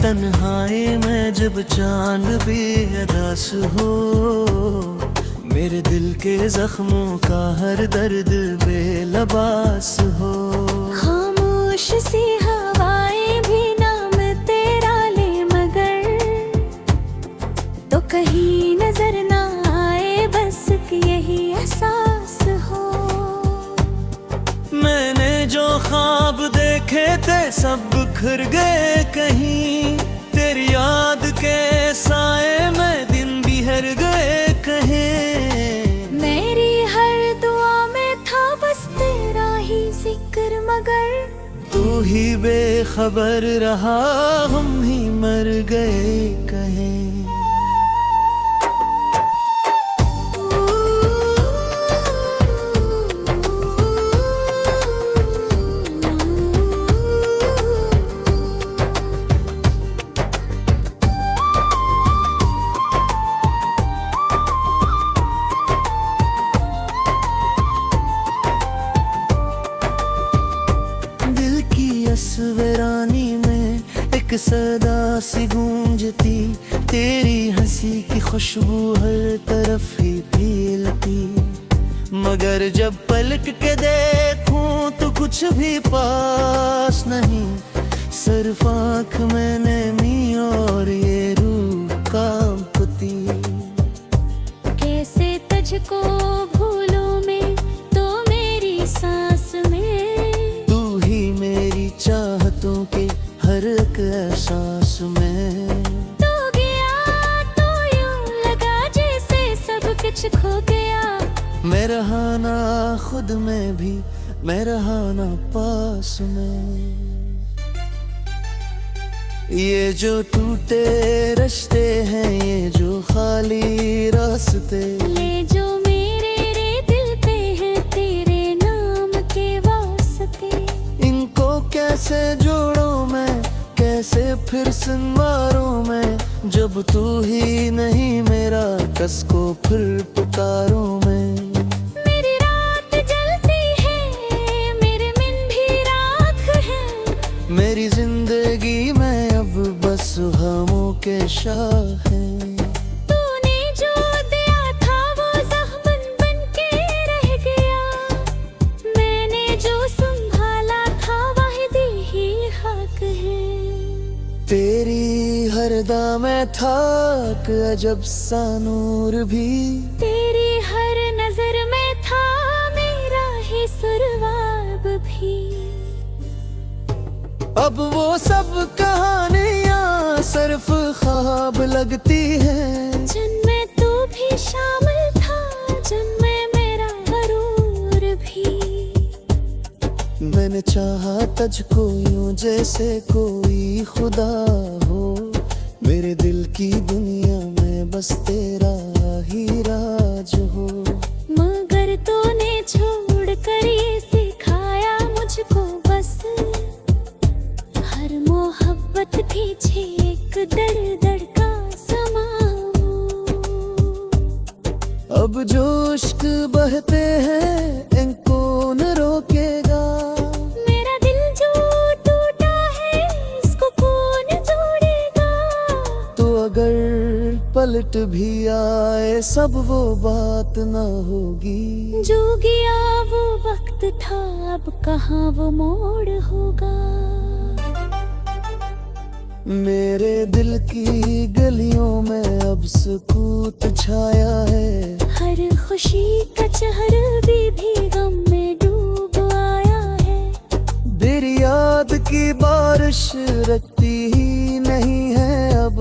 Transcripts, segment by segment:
तन्हाई में जब चांद भी अदास हो, मेरे दिल के जख्मों का हर दर्द बेलबास हो। खामोश सी हवाएं भी नाम तेरा ले मगर तो कहीं नजर ना आए, बस यही एहसास हो। मैंने जो ख्वाब देखे थे सब बिखर गए कहीं, तेरी याद के साए में दिन बिहर गए कहीं। मेरी हर दुआ में था बस तेरा ही जिक्र, मगर तू ही बेखबर रहा, हम ही मर गए कहीं। सवेरानी में एक सदा सी गूंजती, तेरी हंसी की खुशबू हर तरफ ही फैलती। मगर जब पलट के देखूं तो कुछ भी पास नहीं, सिर्फ आँख में नमी और ये रूह कांपती। कैसे तुझको भूलूं मैं, तो मेरी सांस में तू ही मेरी चाहतों के हर एक एहसास में। तू गया तो यूं लगा जैसे सब कुछ खो गया। मैं रहा ना खुद में भी, मैं रहा ना पास में। ये जो टूटे रास्ते हैं, ये जो खाली रास्ते, ले जो मेरे रे दिल पे है तेरे नाम के वास्ते। इनको कैसे जोड़ूं मैं, कैसे फिर संवारूं मैं, जब तू ही नहीं मेरा कस को फिर पुकारूं मैं। मेरी रात जलती है, मेरे मन भी राख है। मेरी जिंदगी में अब बस खामों के शाह हैं। तूने जो दिया था वो ज़ख्म बन के रह गया, मैंने जो संभाला था वाहिदी ही हक है। तेरी हर अदा में था एक अजब सा नूर भी, तेरी हर नजर में था मेरा ही सुरवाब भी। अब वो सब कहानियाँ सिर्फ ख्वाब लगती हैं। जिनमें तू भी शामिल था, जिनमें मेरा गरूर भी। मैंने चाहा तुझको यूं जैसे कोई खुदा हो, मेरे दिल की दुनिया में बस तेरा ही राज हो। मगर तूने छोड़ कर ये सिखाया मुझको बस, हर मोहब्बत पीछे एक दर्द का समा हो। अब जो इश्क बहते हैं इनको न रोकेगा, मेरा दिल जो टूटा है इसको कौन जोड़ेगा। तो अगर पलट भी आए सब वो बात ना होगी। जो गया वो वक्त था, अब कहाँ वो मोड़ होगा। मेरे दिल की गलियों में अब सुकूत छाया है, हर खुशी का चेहरा भी गम में डूब आया है। तेरी याद की बारिश रखती ही नहीं है अब,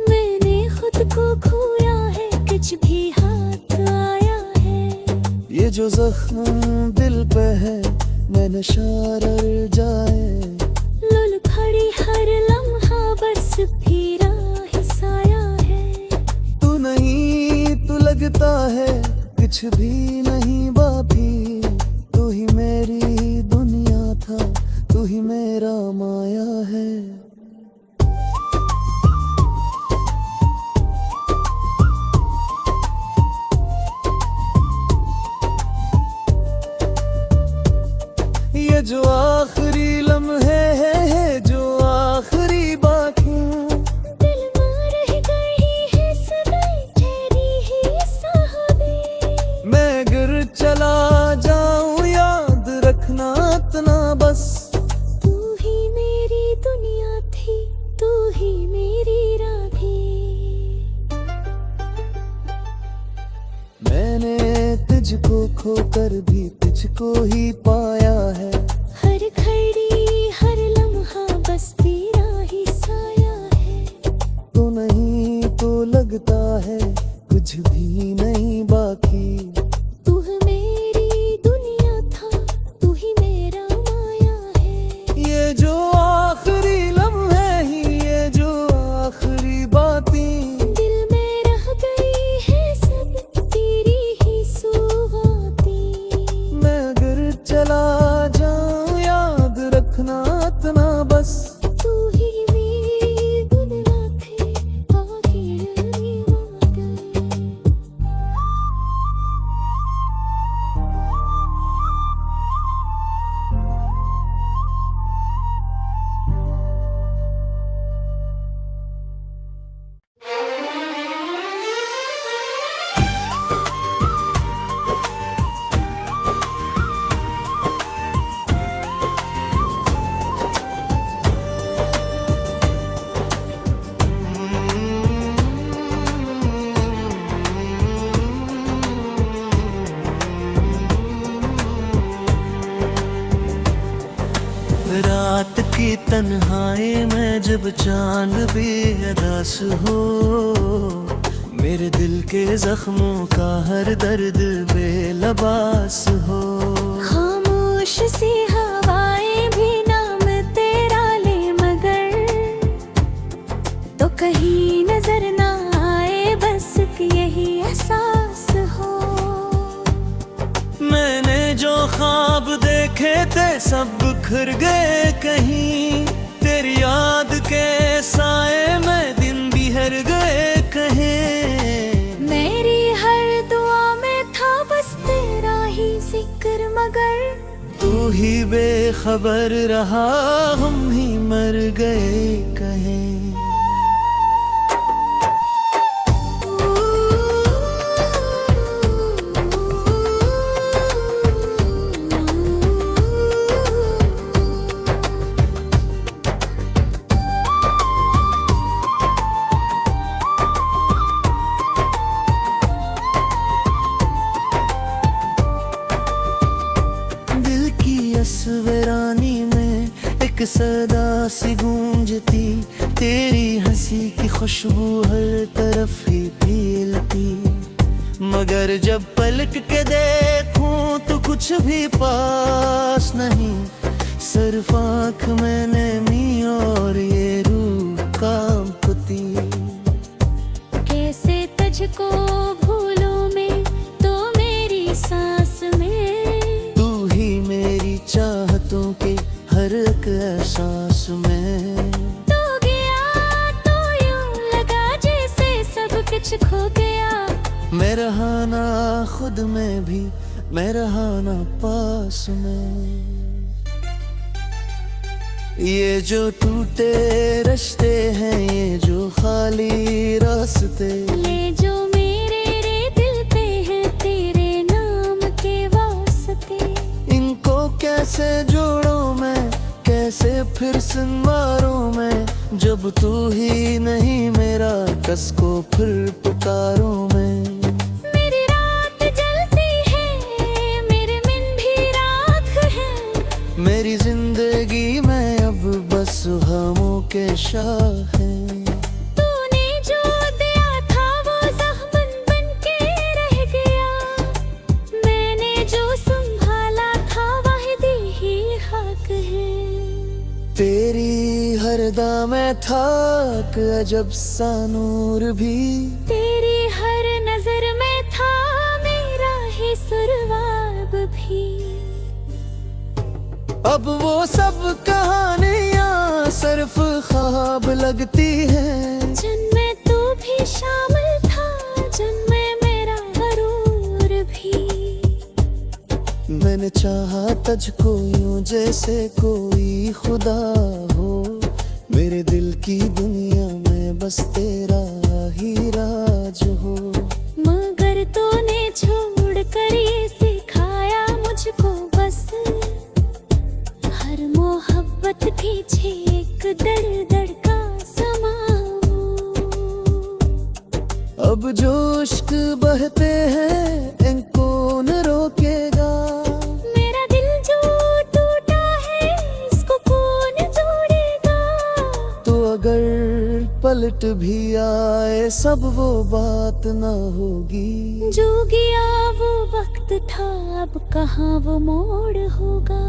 मैंने खुद को खोया है कुछ भी हाथ आया है। ये जो जख्म दिल पे है मैं नशा रह जाए। लुल खड़ी हर लम्हा बस फिरा ही साया है। तू नहीं तू लगता है कुछ भी नहीं बाकी, तू ही मेरी दुनिया था, तू ही मेरा माया है। ये जो आखिरी लम्हे है जो आखिरी बाकी, मैंने तुझको खोकर भी तुझको ही पाया है। हर घड़ी हर लम्हा बस तेरा ही साया है। तो नहीं तो लगता है कुछ भी नहीं बाकी। तू है मेरी दुनिया था, तू ही मेरा माया है। ये जो आखिरी लम्हे ही, ये जो आखिरी बातें, दिल में रह गई है सब तेरी ही सुहाती। मैं अगर चला जाऊं याद रखना इतना बस। तू ही मेरी दुनिया थी, आखिर निभा गई। रात की तन्हाई में जब चांद भी अदास हो, मेरे दिल के जख्मों का हर दर्द बेलबास हो। खामोश सी हवाएं भी नाम तेरा ले मगर, तो कहीं नजर ना आए बस यही एहसास हो। मैंने जो ख्वाब देखे थे सब बिखर गए कहीं। तेरी याद के साए में दिन बिहर गए कहीं। मेरी हर दुआ में था बस तेरा ही जिक्र मगर, तू ही बेखबर रहा हम ही मर गए कहीं। वीरानी में एक सदा सी गूंजती, तेरी हंसी की खुशबू हर तरफ ही फैलती। मगर जब पलट के देखूं तो कुछ भी पास नहीं। सिर्फ आँख में नमी और ये रूह कांपती। कैसे तुझको भूलूं मैं तो मेरी सांस में, तू ही मेरी चाहतों के हर एक एहसास में। तू गया तो यूं लगा जैसे सब कुछ खो गया। मैं रहा ना खुद में भी, मैं रहा ना पास में। ये जो टूटे रास्ते हैं, ये जो खाली रास्ते, ले जो मेरे रे दिल पे है तेरे नाम के वास्ते। इनको कैसे जोड़ूं मैं, कैसे फिर संवारूं मैं। जब तू ही नहीं मेरा कस को फिर पुकारूं मैं। मेरी रात जलती है, मेरे मन भी राख है। मेरी जिंदगी में अब बस गमों के शाह हैं। तूने जो दिया था वो ज़ख्म बन के रह गया। मैंने जो संभाला था वाहिदी ही हक है। तेरी हर दामे था अजब सा नूर भी, तेरी हर नजर में था मेरा ही सुरवाब भी। अब वो सब कहानियाँ सिर्फ ख्वाब लगती हैं। जिनमें तू भी शामिल था, जिनमें मेरा गरूर भी। मैंने चाहा तुझको यूं जैसे कोई खुदा हो। मेरे दिल की दुनिया में बस तेरा ही राज हो। मगर तूने छोड़ कर ये सिखाया मुझको बस, हर मोहब्बत पीछे एक दर्द का समा हो। अब जो इश्क बहते हैं पलट भी आए सब वो बात ना होगी। जो गया वो वक्त था, अब कहाँ वो मोड़ होगा।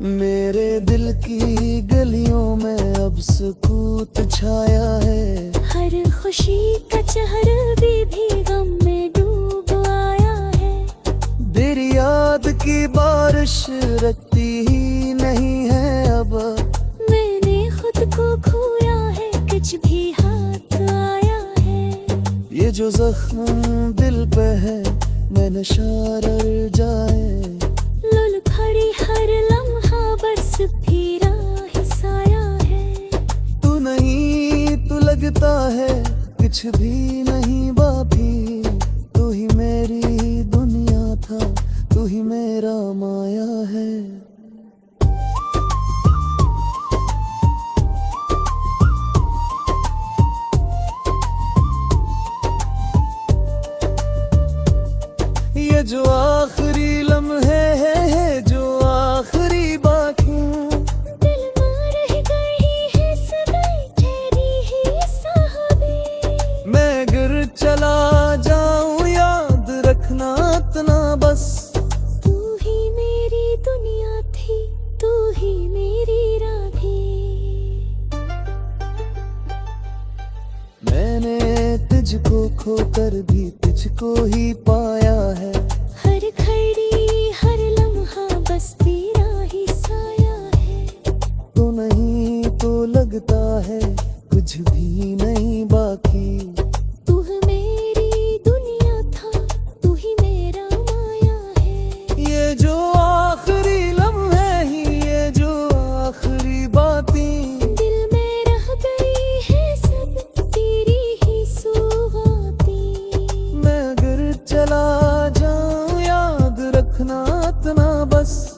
मेरे दिल की गलियों में अब सुकूत छाया है। हर खुशी का चेहरा भी गम में डूब आया है। तेरी याद की बारिश रखती ही नहीं है अब। मैंने खुद को खोया है, कुछ भी हाथ आया है। ये जो जख्म दिल पे है मैं नशा रर जाए। लुल खड़ी हर लम्हा बस फिरा ही साया है। तू नहीं तू लगता है कुछ भी नहीं बाकी। तू ही मेरी दुनिया था, तू ही मेरा माया है। ये जो आखिरी लम्हे है जो आखिरी बाकी। दिल में रह गई है सदाई तेरी ही साहबी। मैं गिर चला जाऊं याद रखना इतना बस। तू ही मेरी दुनिया थी, तू ही मेरी राधी। मैंने तुझको खोकर भी तुझको ही पाया है। हर खड़ी हर लम्हा बस तेरा ही साया है। तो नहीं तो लगता है कुछ भी नहीं बाकी। तू ही मेरी दुनिया था, तू ही मेरा माया है। ये जो आखिरी लम्हे ही ये जो आखिरी बातें। दिल में रह गई है सब तेरी ही सौगातें। मैं अगर चला जाऊं याद रखना इतना बस।